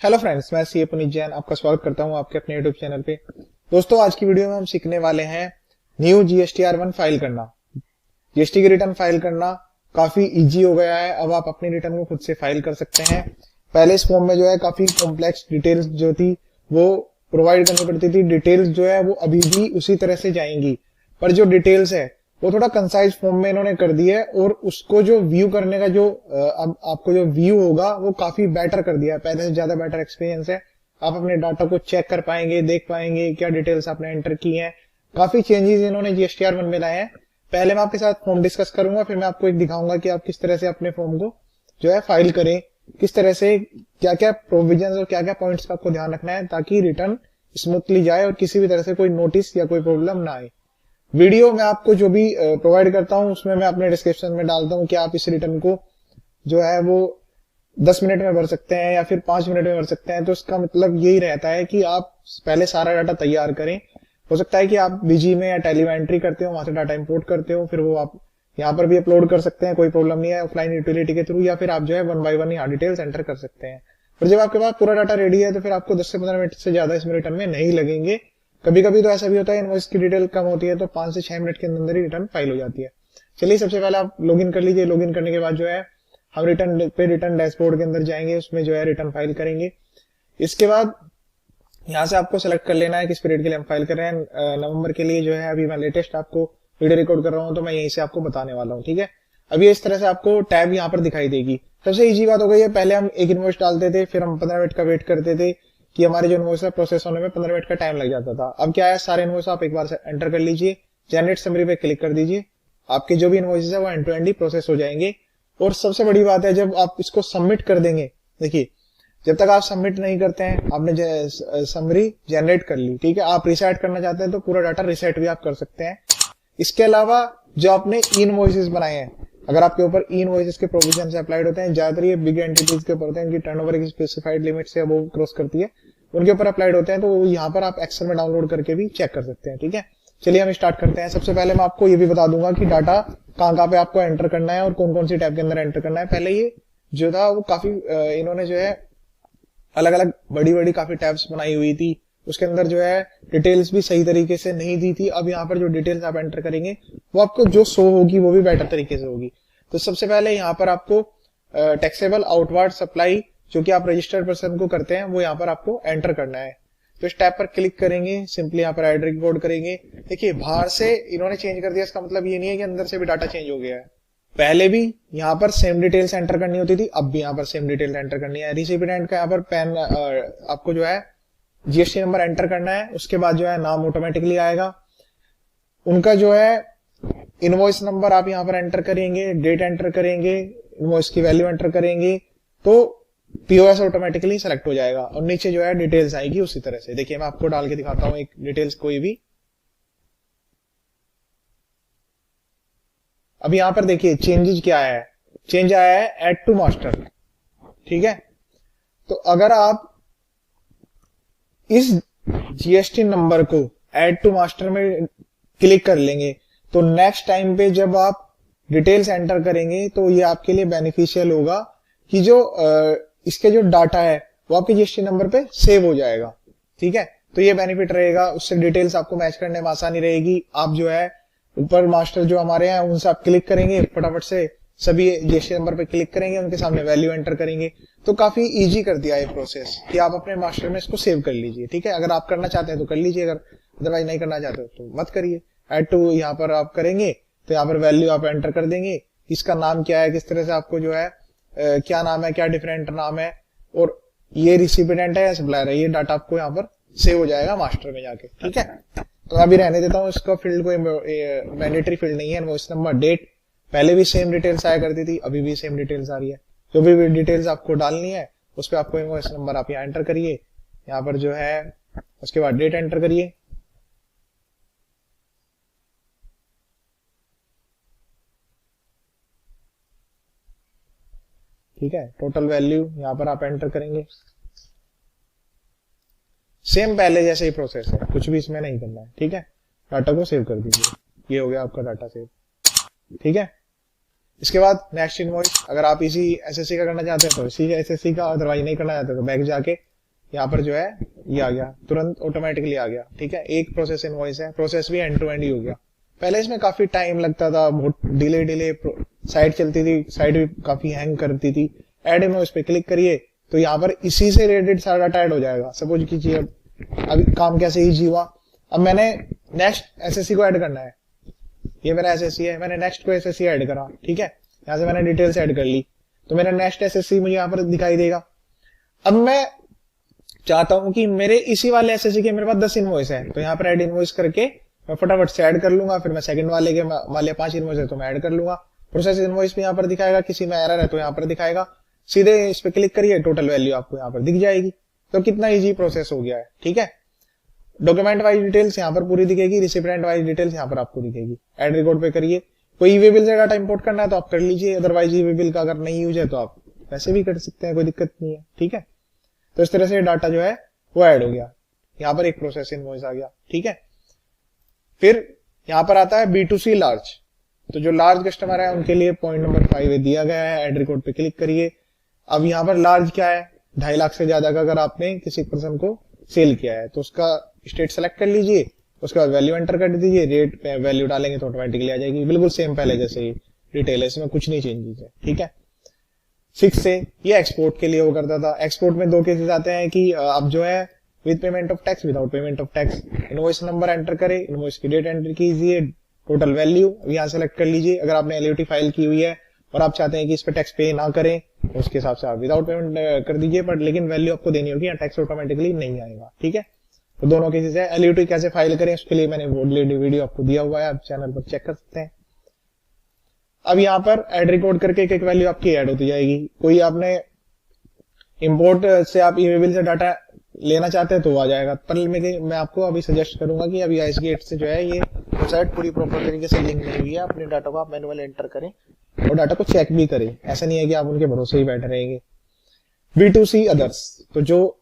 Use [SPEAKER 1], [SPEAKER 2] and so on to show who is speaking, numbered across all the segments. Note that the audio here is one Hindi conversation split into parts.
[SPEAKER 1] हेलो फ्रेंड्स, मैं सीए पुनीत जैन आपका स्वागत करता हूं आपके अपने यूट्यूब चैनल पे। दोस्तों, आज की वीडियो में हम सीखने वाले हैं न्यू जीएसटीआर1 फाइल करना। जीएसटी की रिटर्न फाइल करना काफी इजी हो गया है। अब आप अपनी रिटर्न को खुद से फाइल कर सकते हैं। पहले इस फॉर्म में जो है काफी कॉम्प्लेक्स डिटेल्स जो थी वो प्रोवाइड करनी पड़ती थी। डिटेल्स जो है वो अभी भी उसी तरह से जाएंगी, पर जो डिटेल्स है वो थोड़ा कंसाइज फॉर्म में इन्होंने कर दिया है और उसको जो व्यू करने का जो अब आपको जो व्यू होगा वो काफी बेटर कर दिया है। पहले से ज्यादा बेटर एक्सपीरियंस है। आप अपने डाटा को चेक कर पाएंगे, देख पाएंगे क्या डिटेल्स आपने एंटर की हैं। काफी चेंजेस इन्होंने जीएसटीआर1 में लाए हैं। पहले मैं आपके साथ फॉर्म डिस्कस करूंगा, फिर मैं आपको एक दिखाऊंगा कि आप किस तरह से अपने फॉर्म को जो है फाइल करें, किस तरह से क्या क्या प्रोविजन और क्या क्या पॉइंट्स का आपको ध्यान रखना है ताकि रिटर्न स्मूथली जाए और किसी भी तरह से कोई नोटिस या कोई प्रॉब्लम ना आए। वीडियो में आपको जो भी प्रोवाइड करता हूं उसमें मैं अपने डिस्क्रिप्शन में डालता हूं कि आप इस रिटर्न को जो है वो 10 मिनट में भर सकते हैं या फिर 5 मिनट में भर सकते हैं। तो इसका मतलब यही रहता है कि आप पहले सारा डाटा तैयार करें। हो सकता है कि आप बीजी में या टेली में एंट्री करते हो, वहां से डाटा इंपोर्ट करते हो, फिर वो आप यहाँ पर भी अपलोड कर सकते हैं, कोई प्रॉब्लम नहीं है, ऑफलाइन यूटिलिटी के थ्रू, या फिर आप जो है 1 बाय 1 यहाँ डिटेल्स एंटर कर सकते हैं। पर जब आपके पास पूरा डाटा रेडी है तो फिर आपको 10 से 15 मिनट से ज्यादा इसमें रिटर्न में नहीं लगेंगे। कभी कभी तो ऐसा भी होता है इनवॉइस की डिटेल कम होती है तो 5 से 6 मिनट के अंदर ही रिटर्न फाइल हो जाती है। चलिए, सबसे पहले आप लॉगिन कर लीजिए। लॉगिन करने के बाद जो है हम रिटर्न डैशबोर्ड के अंदर जाएंगे, उसमें जो है रिटर्न फाइल करेंगे। इसके बाद यहाँ से आपको सेलेक्ट कर लेना है किस पीरियड के लिए हम फाइल कर रहे हैं। नवंबर के लिए जो है अभी मैं लेटेस्ट आपको वीडियो रिकॉर्ड कर रहा हूँ तो मैं यहीं से आपको बताने वाला हूँ। ठीक है, अभी इस तरह से आपको टैब यहाँ पर दिखाई देगी। सबसे इजी बात हो गई है, पहले हम एक इनवॉइस डालते थे, फिर हम 15 मिनट का वेट करते थे कि हमारे जो इनवॉइस है प्रोसेस होने में 15 मिनट का टाइम लग जाता था। अब क्या है, सारे इनवॉइस आप एक बार से एंटर कर लीजिए, जनरेट समरी पे क्लिक कर दीजिए, आपके जो भी इनवॉइस है वो एंड टू एंड ही प्रोसेस हो जाएंगे। और सबसे बड़ी बात है, जब आप इसको सबमिट कर देंगे, देखिए जब तक आप सबमिट नहीं करते हैं, आपने समरी जनरेट कर ली, ठीक है, आप रिसेट करना चाहते हैं तो पूरा डाटा रिसेट भी आप कर सकते हैं। इसके अलावा जो आपने इनवॉइसेस बनाए हैं, अगर आपके ऊपर इनवॉइसेस के प्रोविजन से अप्लाइड होते हैं, ज्यादातर ये बिग एंटिटीज के ऊपर होते हैं, इनकी टर्नओवर की स्पेसिफाइड लिमिट से वो क्रॉस करती है, उनके ऊपर अप्लाइड होते हैं, तो वो यहाँ पर आप एक्सेल में डाउनलोड करके भी चेक कर सकते हैं। ठीक है, चलिए हम स्टार्ट करते हैं। सबसे पहले मैं आपको ये भी बता दूंगा कि डाटा कहाँ पे आपको एंटर करना है और कौन कौन सी टैब के अंदर एंटर करना है। पहले ये जो था वो काफी इन्होंने जो है अलग अलग बड़ी बड़ी काफी टैब्स बनाई हुई थी, उसके अंदर जो है डिटेल्स भी सही तरीके से नहीं दी थी। अब यहाँ पर जो डिटेल्स आप एंटर करेंगे वो आपको जो शो होगी वो भी बेटर तरीके से होगी। तो सबसे पहले यहाँ पर आपको टैक्सेबल आउटवर्ड सप्लाई जो कि आप रजिस्टर्ड पर्सन को करते हैं वो यहाँ पर आपको एंटर करना है। तो इस टैब पर क्लिक करेंगे, सिंपली यहाँ पर एड रिकॉर्ड करेंगे। देखिए बाहर से इन्होंने चेंज कर दिया, इसका मतलब ये नहीं है कि अंदर से भी डाटा चेंज हो गया है। पहले भी यहाँ पर सेम डिटेल्स एंटर करनी होती थी, अब भी यहाँ पर सेम डिटेल्स एंटर करनी है। रिसिपिएंट का यहाँ पर पैन आपको जो है जीएसटी नंबर एंटर करना है, उसके बाद जो है नाम ऑटोमेटिकली आएगा। उनका जो है इनवॉइस नंबर आप यहाँ पर एंटर करेंगे, डेट एंटर करेंगे, इनवॉइस की वैल्यू एंटर करेंगे तो पीओएस ऑटोमेटिकली सेलेक्ट हो जाएगा और नीचे जो है डिटेल्स आएगी उसी तरह से। देखिए मैं आपको डाल के दिखाता हूँ एक डिटेल्स कोई भी। अब यहाँ पर देखिए चेंजेस क्या है, चेंज आया है ऐड टू मास्टर। ठीक है, तो अगर आप इस जीएसटी नंबर को ऐड टू मास्टर में क्लिक कर लेंगे तो नेक्स्ट टाइम पे जब आप डिटेल्स एंटर करेंगे तो ये आपके लिए बेनिफिशियल होगा कि जो इसके जो डाटा है वो आपके जीएसटी नंबर पे सेव हो जाएगा। ठीक है, तो ये बेनिफिट रहेगा, उससे डिटेल्स आपको मैच करने में आसानी रहेगी। आप जो है ऊपर मास्टर जो हमारे हैं उनसे आप क्लिक करेंगे, फटाफट से सभी जीएसटी नंबर पे क्लिक करेंगे, उनके सामने वैल्यू एंटर करेंगे। तो काफी इजी कर दिया ये प्रोसेस कि आप अपने मास्टर में इसको सेव कर लीजिए। ठीक है, अगर आप करना चाहते हैं तो कर लीजिए, अगर अदरवाइज नहीं करना चाहते तो मत करिए। ऐड टू यहाँ पर आप करेंगे तो यहाँ पर वैल्यू आप एंटर कर देंगे, इसका नाम क्या है, किस तरह से आपको जो है क्या नाम है, क्या डिफरेंट नाम है, और ये रिसिपिएंट है या सप्लायर है, ये डाटा आपको यहाँ पर सेव हो जाएगा मास्टर में जाके। ठीक है, तो अभी रहने देता हूँ, इसका फील्ड कोई मैंडेटरी फील्ड नहीं है। इनवॉइस नंबर, डेट, पहले भी सेम डिटेल्स आया करती थी, अभी भी सेम डिटेल्स आ रही है। जो भी डिटेल्स आपको डालनी है उस पर आपको इनवॉइस नंबर आप यहाँ एंटर करिए, यहाँ पर जो है उसके बाद डेट एंटर करिए। ठीक है, टोटल वैल्यू यहाँ पर आप एंटर करेंगे, सेम पहले जैसे ही प्रोसेस है, कुछ भी इसमें नहीं करना है। ठीक है, डाटा को सेव कर दीजिए, ये हो गया आपका डाटा सेव। ठीक है, इसके बाद नेक्स्ट इनवॉइस, अगर आप इसी एसएससी का करना चाहते हैं तो इसी एसएससी का, अदरवाइज नहीं करना चाहते तो बैक जाके यहाँ पर जो है ये आ गया, तुरंत ऑटोमेटिकली आ गया। ठीक है, एक प्रोसेस इनवॉइस है, प्रोसेस भी एंड टू एंड ही हो गया। पहले इसमें काफी टाइम लगता था, बहुत डिले साइट चलती थी, साइट भी काफी हैंग करती थी। ऐड इनवॉइस पे क्लिक करिए तो यहाँ पर इसी से रिलेटेड सारा डाटा ऐड हो जाएगा। सपोज कीजिए अभी काम कैसे इजी हुआ, अब मैंने नेक्स्ट एसएससी को ऐड करना है, ये मेरा एसएससी है, मैंने नेक्स्ट को एसएससी ऐड करा। ठीक है, यहाँ से मैंने डिटेल्स ऐड कर ली तो मेरा नेक्स्ट एसएससी मुझे यहाँ पर दिखाई देगा। अब मैं चाहता हूं कि मेरे इसी वाले एसएससी के मेरे पास 10 इनवॉइस है, तो यहाँ पर ऐड इनवॉइस करके मैं फटाफट से ऐड कर लूंगा। फिर मैं सेकंड वाले के वाले 5 इनवॉइस है तो मैं ऐड कर लूंगा। प्रोसेस इनवॉइस भी यहाँ पर दिखाएगा, किसी में एरर है तो यहाँ पर दिखाएगा। सीधे इस पे क्लिक करिए, टोटल वैल्यू आपको यहाँ पर दिख जाएगी। तो कितना इजी प्रोसेस हो गया है। ठीक है, डॉक्यूमेंट वाइज डिटेल्स यहाँ पर पूरी दिखेगी, रिसिपिएंट वाइज डिटेल्स यहाँ पर आपको दिखेगी। ऐड रिकॉर्ड पे करिए, कोई ईवे बिल से डाटा इंपोर्ट करना है तो आप कर लीजिए, अदरवाइज ईवे बिल का अगर नहीं यूज है तो आप वैसे भी कर सकते हैं, कोई दिक्कत नहीं है। ठीक है, तो इस तरह से डाटा जो है वो ऐड हो गया। यहाँ पर एक प्रोसेस इनवॉइस आ गया। ठीक है, फिर यहाँ पर आता है B2C लार्ज। तो जो लार्ज कस्टमर है उनके लिए पॉइंट नंबर 5 दिया गया है, ऐड रिकॉर्ड पे क्लिक करिए। अब यहाँ पर लार्ज क्या है, 2.5 लाख से ज्यादा का अगर आपने किसी पर्सन को सेल किया है तो उसका स्टेट सेलेक्ट कर लीजिए, उसके बाद वैल्यू एंटर कर दीजिए, रेट पे वैल्यू डालेंगे तो ऑटोमेटिकली आ जाएगी, बिल्कुल सेम पहले जैसे ही डिटेल है, इसमें कुछ नहीं चेंजेस है। ठीक है, 6 से ये एक्सपोर्ट के लिए वो करता था। एक्सपोर्ट में 2 केसेस आते हैं कि आप जो है with payment of tax, without payment of tax. Invoice number enter करें, इनवॉइस की डेट एंटर कीजिए, टोटल वैल्यू यहाँ सेलेक्ट कर लीजिए। अगर आपने एलयूटी फाइल की हुई है और आप चाहते हैं कि इस पे टैक्स पे ना करें तो उसके हिसाब से आप विदाउट पेमेंट कर दीजिए, बट लेकिन वैल्यू आपको देनी होगी, टैक्स ऑटोमेटिकली नहीं आएगा। ठीक है, तो दोनों केसेस है। एलयूटी कैसे फाइल करें उसके लिए मैंने वीडियो आपको दिया हुआ है, आप चैनल पर चेक कर सकते हैं। अब यहाँ पर ऐड रिकॉर्ड करके एक वैल्यू आपकी ऐड होती जाएगी। कोई आपने इंपोर्ट से आप ईवे बिल से डाटा लेना चाहते हैं तो आ जाएगा, पर मैं आपको अभी सजेस्ट करूंगा कि अभी आइस गेट से जो है ये वेबसाइट पूरी प्रॉपर तरीके से लिंक नहीं हुई है। अपने डाटा को आप मैनुअल एंटर करें और डाटा को चेक भी करें, ऐसा नहीं है कि आप उनके भरोसे ही बैठे रहेंगे। B2C अदर्स, तो जो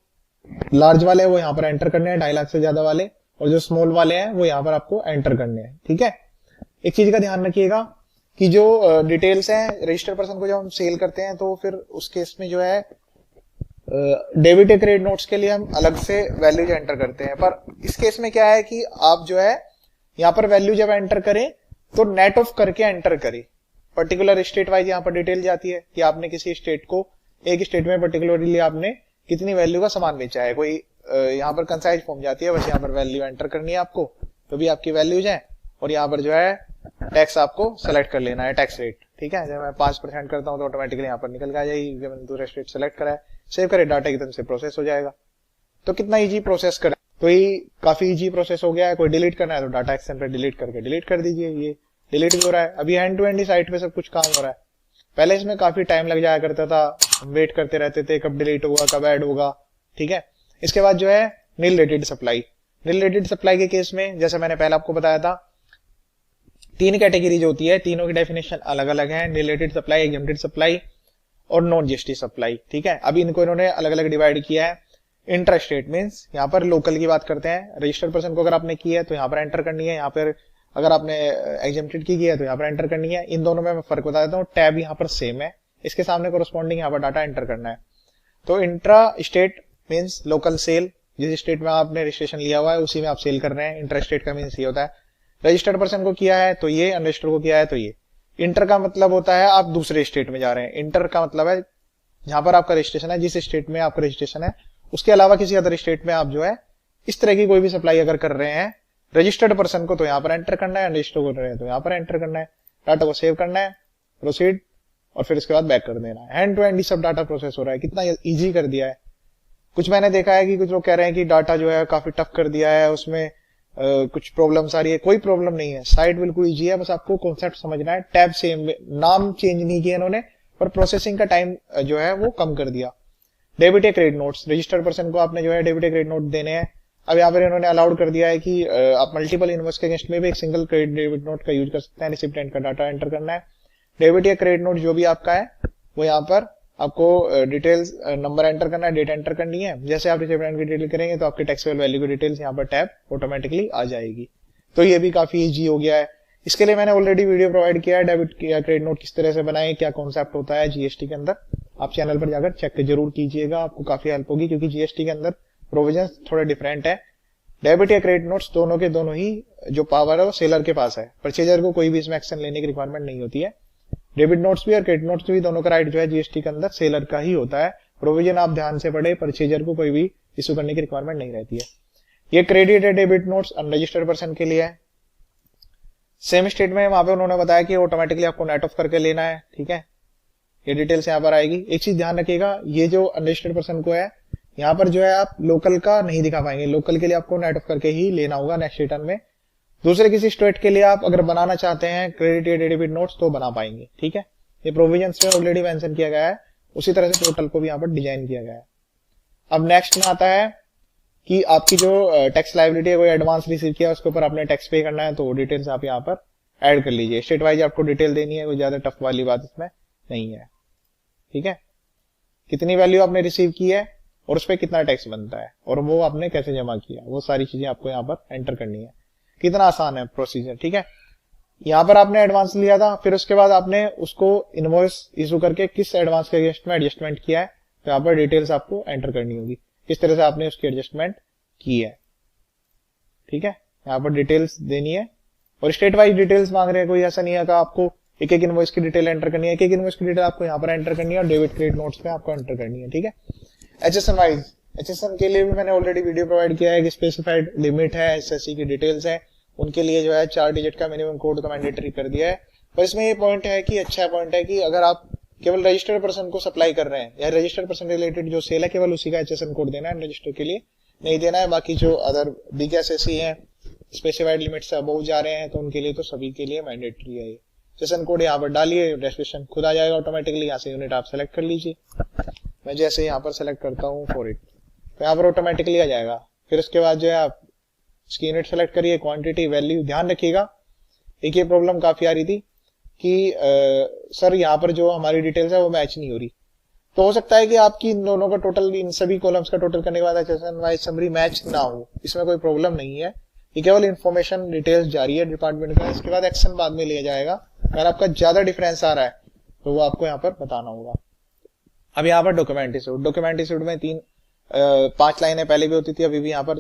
[SPEAKER 1] लार्ज वाले हैं वो यहाँ पर एंटर करने हैं, 2.5 लाख से ज्यादा वाले, और जो स्मॉल वाले हैं वो यहाँ पर आपको एंटर करने हैं। ठीक है, एक चीज का ध्यान रखिएगा कि जो डिटेल्स हैं रजिस्टर्ड पर्सन को जब हम सेल करते हैं तो फिर उस केस में जो है डेबिट या क्रेडिट नोट्स के लिए हम अलग से वैल्यूज एंटर करते हैं। पर इस केस में क्या है कि आप जो है यहाँ पर वैल्यू जब एंटर करें तो नेट ऑफ करके एंटर करें। पर्टिकुलर स्टेट वाइज यहाँ पर डिटेल जाती है कि आपने किसी स्टेट को, एक स्टेट में पर्टिकुलरली आपने कितनी वैल्यू का सामान बेचा है। कोई यहाँ पर कंसाइज फॉर्म जाती है, बस यहाँ पर वैल्यू एंटर करनी है आपको, तो भी आपकी वैल्यूज है। और यहाँ पर जो है टैक्स आपको सेलेक्ट कर लेना है, टैक्स रेट। ठीक है, जब मैं 5% करता हूँ तो ऑटोमेटिकली यहाँ पर निकल के आ जाएगी, जब मैंने दूसरा स्टेट सेलेक्ट करा है, सेव करे, डाटा एकदम से प्रोसेस हो जाएगा। तो कितना इजी प्रोसेस करें, तो ये काफी इजी प्रोसेस हो गया है। कोई डिलीट करना है तो डाटा एक्शन पे डिलीट करके डिलीट कर दीजिए, ये डिलीट भी हो रहा है। अभी एंड टू एंड साइट पे सब कुछ काम हो रहा है। पहले इसमें काफी टाइम लग जाया करता था, वेट करते रहते थे कब डिलीट होगा, कब ऐड होगा। ठीक है, इसके बाद जो है nil rated supply. Nil rated supply के केस में जैसे मैंने पहले आपको बताया था 3 कैटेगरीज होती है, तीनों की डेफिनेशन अलग अलग है, nil rated supply, exempted supply और नॉन जीएसटी सप्लाई। ठीक है, अभी इनको इन्होंने अलग अलग डिवाइड किया है। इंटर स्टेट मींस यहाँ पर लोकल की बात करते हैं, रजिस्टर्ड पर्सन को अगर आपने की है तो यहाँ पर एंटर करनी है, यहाँ पर अगर आपने एग्जेम्प्टेड की है तो यहाँ पर एंटर करनी है। इन दोनों में मैं फर्क बता देता हूँ, टैब यहाँ पर सेम है, इसके सामने कोरस्पॉन्डिंग यहाँ पर डाटा एंटर करना है। तो intra state means local cell, जिस स्टेट में आपने रजिस्ट्रेशन लिया हुआ है उसी में आप सेल कर रहे हैं। इंटर स्टेट का मींस ये होता है रजिस्टर्ड पर्सन को किया है तो ये, अनरजिस्टर्ड को किया है तो ये। इंटर का मतलब होता है आप दूसरे स्टेट में जा रहे हैं। इंटर का मतलब है जहां पर आपका रजिस्ट्रेशन है, जिस स्टेट में आपका रजिस्ट्रेशन है उसके अलावा किसी अदर स्टेट में आप जो है इस तरह की कोई भी सप्लाई अगर कर रहे हैं रजिस्टर्ड पर्सन को तो यहाँ पर एंटर करना है, अनरजिस्टर्ड को रहे हैं तो यहाँ पर एंटर करना है, डाटा को सेव करना है, प्रोसीड, और फिर इसके बाद बैक कर देना है। एंड टू एंड सब डाटा प्रोसेस हो रहा है, कितना इजी कर दिया है। कुछ मैंने देखा है कि कुछ लोग कह रहे हैं कि डाटा जो है काफी टफ कर दिया है, उसमें कुछ प्रॉब्लम्स आ रही है। कोई प्रॉब्लम नहीं है, साइट बिल्कुल इजी है, बस आपको कॉन्सेप्ट समझना है। टैब सेम, नाम चेंज नहीं किया इन्होंने, पर प्रोसेसिंग का टाइम जो है वो कम कर दिया। डेबिट या क्रेडिट नोट्स, रजिस्टर्ड पर्सन को आपने जो है डेबिट या क्रेडिट नोट देने हैं। अब यहाँ पर इन्होंने अलाउड कर दिया है कि आप मल्टीपल इनवॉइस के अगेंस्ट में भी एक सिंगल क्रेडिट डेबिट नोट का यूज कर सकते हैं। रिसिपिएंट का डाटा एंटर करना है। डेबिट या क्रेडिट नोट जो भी आपका है वो यहाँ पर आपको डिटेल्स नंबर एंटर करना है, डेट एंटर करनी है। जैसे आप रिसिपिएंट की डिटेल करेंगे तो आपके टैक्सेबल वैल्यू की डिटेल्स यहाँ पर टैब ऑटोमेटिकली आ जाएगी। तो ये भी काफी इजी हो गया है। इसके लिए मैंने ऑलरेडी वीडियो प्रोवाइड किया है, डेबिट या क्रेडिट नोट किस तरह से बनाए, क्या कॉन्सेप्ट होता है जीएसटी के अंदर, आप चैनल पर जाकर चेक जरूर कीजिएगा, आपको काफी हेल्प होगी, क्योंकि जीएसटी के अंदर प्रोविजन थोड़े डिफरेंट है। डेबिट या क्रेडिट नोट्स दोनों के दोनों ही जो पावर है वो सेलर के पास है, परचेजर को कोई भी इसमें एक्शन लेने की रिक्वायरमेंट नहीं होती है। डेबिट नोट्स भी और क्रेडिट नोट्स भी दोनों का राइट जो है जीएसटी के अंदर सेलर का ही होता है। प्रोविजन आप ध्यान से पढ़े, परचेजर को कोई भी इशू करने की रिक्वायरमेंट नहीं रहती है। ये क्रेडिट या डेबिट नोट्स अनरजिस्टर्ड पर्सन के लिए है। सेम स्टेट में वहां पे उन्होंने बताया कि ऑटोमेटिकली आपको नेट ऑफ करके लेना है, ठीक है। ये डिटेल्स यहाँ पर आएगी। एक चीज ध्यान रखिएगा, ये जो अनरजिस्टर्ड पर्सन को है यहाँ पर जो है आप लोकल का नहीं दिखा पाएंगे, लोकल के लिए आपको नेट ऑफ करके ही लेना होगा नेक्स्ट रिटर्न में। दूसरे किसी स्टेट के लिए आप अगर बनाना चाहते हैं क्रेडिट या डेबिट नोट्स तो बना पाएंगे, ठीक है। ये प्रोविजंस में ऑलरेडी मेंशन किया गया है, उसी तरह से टोटल को भी यहाँ पर डिजाइन किया गया है। अब नेक्स्ट में आता है कि आपकी जो टैक्स लायबिलिटी है कोई एडवांस रिसीव किया उसके ऊपर आपने टैक्स पे करना है, तो डिटेल्स आप यहाँ पर ऐड कर लीजिए। स्टेट वाइज आपको डिटेल देनी है, कोई ज्यादा टफ वाली बात इसमें नहीं है, ठीक है। कितनी वैल्यू आपने रिसीव की है और उस पर कितना टैक्स बनता है और वो आपने कैसे जमा किया, वो सारी चीजें आपको यहाँ पर एंटर करनी है। कितना आसान है प्रोसीजर, ठीक है। यहाँ पर आपने एडवांस लिया था, फिर उसके बाद आपने उसको इनवॉइस इशू करके किस एडवांस के अगेंस्ट में एडजस्टमेंट किया है, तो यहाँ पर डिटेल्स आपको एंटर करनी होगी, किस तरह से आपने उसकी एडजस्टमेंट की है, ठीक है। यहाँ पर डिटेल्स देनी है और स्टेट वाइज डिटेल्स मांग रहे हैं, कोई ऐसा नहीं है कि आपको एक एक इनवॉइस की डिटेल एंटर करनी है, एक एक इनवॉइस की डिटेल आपको यहाँ पर एंटर करनी है और डेबिट क्रेडिट नोट्स में आपको एंटर करनी है, ठीक है। एचएसएन वाइज, एचएसएन के लिए भी मैंने ऑलरेडी वीडियो प्रोवाइड किया है कि स्पेसिफाइड लिमिट है, एसएससी की डिटेल्स है, उनके लिए जो है 4 डिजिट का मिनिमम कोड का मैंडेटरी कर दिया है। पर इसमें ये पॉइंट है कि अच्छा पॉइंट है कि अगर आप केवल रजिस्टर्ड पर्सन को सप्लाई कर रहे हैं या रजिस्टर्ड पर्सन रिलेटेड जो सेल है केवल उसी का एचएसएन कोड देना है, रजिस्टर के लिए नहीं देना है। बाकी जो अदर बिग एसएससी है, स्पेसिफाइड लिमिट से अबव जा रहे हैं, तो उनके लिए तो सभी के लिए मैंडेटरी है। एचएसएन कोड यहाँ पर डालिए, डेस्टिनेशन खुद आ जाएगा ऑटोमेटिकली। यहाँ से यूनिट आप सेलेक्ट कर लीजिए, मैं जैसे यहाँ पर सेलेक्ट करता हूँ फॉर इट, तो यहाँ पर ऑटोमेटिकली आ जाएगा। फिर उसके बाद जो है आप इसकी यूनिट सेलेक्ट करिए, क्वांटिटी, वैल्यू। ध्यान रखिएगा एक ये प्रॉब्लम काफी आ रही थी कि सर यहाँ पर जो हमारी डिटेल्स है वो मैच नहीं हो रही, तो हो सकता है कि आपकी इन दोनों का टोटल, इन सभी कॉलम्स का टोटल करने के बाद एचएसएन वाइज समरी मैच ना हो। इसमें कोई प्रॉब्लम नहीं है, ये केवल इन्फॉर्मेशन डिटेल्स जारी है डिपार्टमेंट का, इसके बाद एक्शन बाद में लिया जाएगा। अगर आपका ज्यादा डिफरेंस आ रहा है तो वो आपको यहाँ पर बताना होगा। अब यहाँ पर डॉक्यूमेंट इशूड, डॉक्यूमेंट इशूड में 5 लाइनें पहले भी होती थी, अभी भी यहाँ पर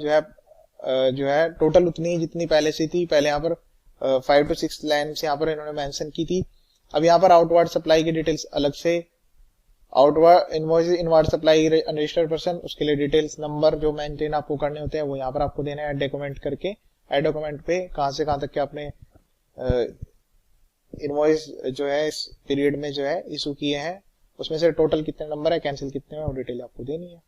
[SPEAKER 1] जो है टोटल उतनी जितनी पहले से थी। पहले यहाँ पर 5 to 6 लाइन्स यहाँ पर इन्होंने मेंशन की थी। अब यहाँ पर आउटवर्ड सप्लाई की डिटेल्स अलग से, outward invoice inward supply unregistered person, उसके लिए डिटेल्स नंबर जो मेंटेन आपको करने होते हैं वो यहाँ पर आपको देना है। ऐड डॉक्यूमेंट करके, ऐड डॉक्यूमेंट पे कहां से कहां तक के आपने इनवॉइस जो है इस पीरियड में जो है इशू किए हैं, उसमें से टोटल कितने नंबर है, कैंसिल कितने हैं, वो डिटेल आपको देनी है।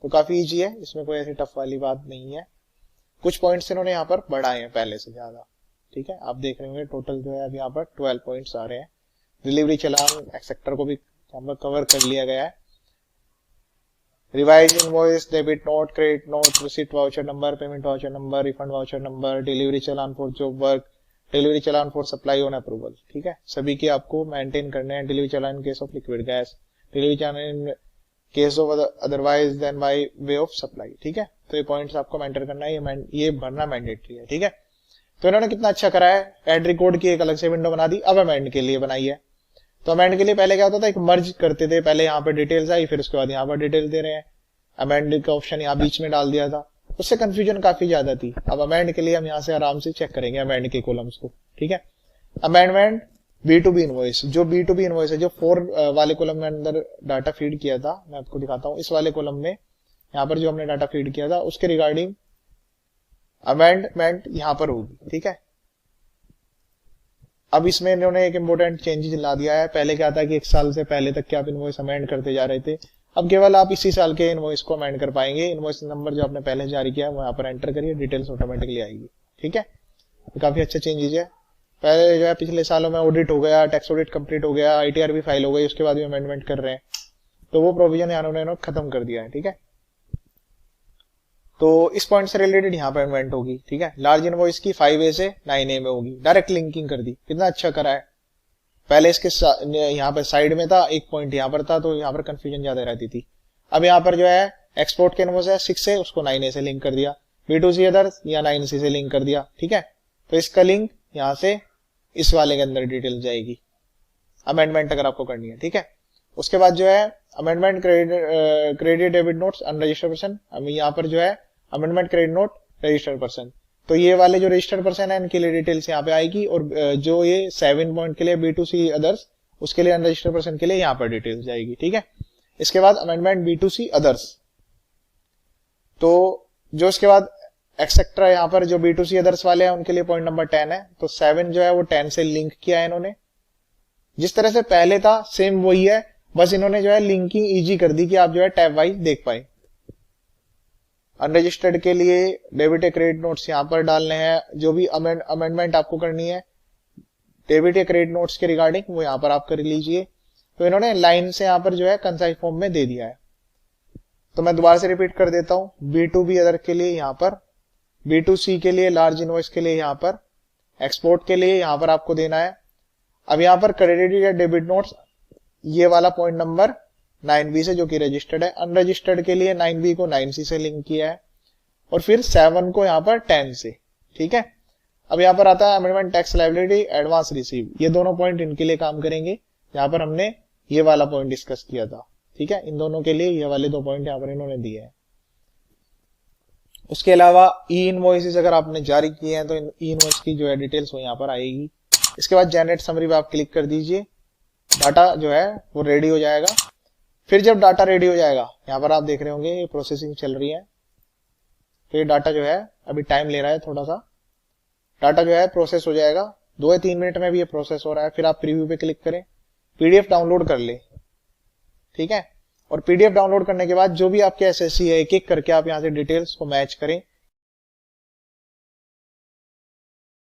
[SPEAKER 1] तो काफी इजी है, इसमें कोई ऐसी टफ वाली बात नहीं है। कुछ पॉइंट्स इन्होंने यहाँ पर बढ़ाए हैं पहले से ज्यादा, ठीक है। आप देख रहे होंगे टोटल जो है अब यहाँ पर 12 पॉइंट्स आ रहे हैं। डिलीवरी चलान एक्सेप्टर को भी यहाँ पर कवर कर लिया गया है। Revised invoice, debit note, credit note, receipt voucher number, payment voucher number, refund voucher number, delivery challan for job work, delivery challan for supply on approval, ठीक है। सभी के आपको मेंटेन करने हैं। Delivery challan in case of liquid gas, delivery challan in case of otherwise than by way of supply, ठीक है। तो ये पॉइंट्स आपको मेंटेन करना है, ये भरना मैंडेटरी है, ठीक है। तो इन्होंने कितना अच्छा करा है, एड रिकॉर्ड की एक अलग से विंडो बना दी, अब अमेंड के लिए बनाई है। तो अमेंड के लिए पहले क्या होता था, एक मर्ज करते थे, पहले यहाँ पर डिटेल्स आई, फिर उसके बाद यहाँ पर डिटेल दे रहे हैं। अमेंड का ऑप्शन यहाँ बीच में डाल दिया था, उससे कंफ्यूजन काफी ज्यादा थी। अब अमेंड के लिए हम यहाँ से आराम से चेक करेंगे अमेंड के कॉलम्स को, ठीक है। अमेंडमेंट B2B इनवॉइस, जो B2B इनवॉइस है, जो 4 वाले कॉलम में अंदर डाटा फीड किया था, मैं आपको दिखाता हूँ। इस वाले कॉलम में यहाँ पर जो हमने डाटा फीड किया था उसके रिगार्डिंग अमेंडमेंट यहाँ पर होगी, ठीक है। अब इसमें इन्होंने एक इंपॉर्टेंट चेंजेस ला दिया है। पहले क्या था कि 1 साल से पहले तक के आप इनवॉइस अमेंड करते जा रहे थे, अब केवल आप इसी साल के इनवॉइस को अमेंड कर पाएंगे। इनवॉइस नंबर जो आपने पहले जारी किया है वो यहाँ पर एंटर करिए, डिटेल्स ऑटोमेटिकली आएगी, ठीक है। तो काफी अच्छा चेंजेस है। पहले जो है पिछले सालों में ऑडिट हो गया, टैक्स ऑडिट कंप्लीट हो गया, ITR भी फाइल हो गई, उसके बाद भी अमेंडमेंट कर रहे हैं, तो वो प्रोविजन इन्होंने खत्म कर दिया है, ठीक है। तो इस पॉइंट से रिलेटेड यहाँ पर अमेंडमेंट होगी, ठीक है। लार्ज इनवॉइस की 5A से 9A में होगी, डायरेक्ट लिंकिंग कर दी, कितना अच्छा करा है। पहले इसके यहाँ पर साइड में था, एक पॉइंट यहाँ पर था, तो यहाँ पर कंफ्यूजन ज्यादा रहती थी। अब यहाँ पर जो है एक्सपोर्ट के इनवॉइस है 6 से, उसको 9A से लिंक कर दिया, B2C अदर्स या 9C से लिंक कर दिया, ठीक है। तो इसका लिंक यहाँ से इस वाले के अंदर डिटेल जाएगी, अमेंडमेंट अगर आपको करनी है, ठीक है। उसके बाद जो है amendment credit debit notes unregistered person, अब यहाँ पर जो है amendment credit note registered person, तो ये वाले जो रजिस्टर्ड पर्सन है इनके लिए डिटेल्स यहाँ पे आएगी, और जो ये 7 पॉइंट के लिए B2C अदर्स उसके लिए अनरजिस्टर्ड पर्सन के लिए यहाँ पर डिटेल्स जाएगी। ठीक है, इसके बाद अमेंडमेंट B2C अदर्स, तो जो इसके बाद एक्सेट्रा यहाँ पर जो B2C अदर्स वाले हैं उनके लिए पॉइंट नंबर 10 है, तो 7 जो है वो 10 से लिंक किया है इन्होंने, जिस तरह से पहले था सेम वही है, बस इन्होंने जो है लिंकिंग इजी कर दी कि आप जो है टैब वाइज देख पाए। अनरजिस्टर्ड के लिए डेबिट या क्रेडिट नोट्स यहाँ पर डालने हैं, जो भी अमेंडमेंट आपको करनी है डेबिट या क्रेडिट नोट्स के रिगार्डिंग वो यहाँ पर आप कर लीजिए। तो इन्होंने लाइन से यहाँ पर जो है कंसाइज फॉर्म में दे दिया है, तो मैं दोबारा से रिपीट कर देता हूं। B2B अदर के लिए यहाँ पर, B2C के लिए लार्ज इनवॉइस के लिए यहाँ पर, एक्सपोर्ट के लिए यहाँ पर आपको देना है। अब यहाँ पर क्रेडिट या डेबिट नोट्स ये वाला पॉइंट नंबर 9B से जो कि रजिस्टर्ड है, अनरजिस्टर्ड के लिए 9B को 9C से लिंक किया है, और फिर 7 को यहाँ पर 10 से। ठीक है, अब यहाँ पर आता है amendment tax liability advance receive, ये दोनों पॉइंट इनके लिए काम करेंगे, यहाँ पर हमने ये वाला पॉइंट डिस्कस किया था। ठीक है, इन दोनों के लिए ये वाले 2 पॉइंट यहाँ पर इन्होंने दिए हैं। उसके अलावा ई इनवॉइसेस अगर आपने जारी किए हैं तो ई इनवॉइस की जो है डिटेल्स वो यहाँ पर आएगी। इसके बाद जनरेट समरी पे आप क्लिक कर दीजिए, डाटा जो है वो रेडी हो जाएगा। फिर जब डाटा रेडी हो जाएगा, यहाँ पर आप देख रहे होंगे ये प्रोसेसिंग चल रही है, तो ये डाटा जो है अभी टाइम ले रहा है थोड़ा सा, डाटा जो है प्रोसेस हो जाएगा 2 या 3 मिनट में भी ये प्रोसेस हो रहा है। फिर आप प्रीव्यू पे क्लिक करें, पीडीएफ डाउनलोड कर ले। ठीक है, और पीडीएफ डाउनलोड करने के बाद जो भी आपके एसएससी है एक एक करके आप यहाँ से डिटेल्स को मैच करें,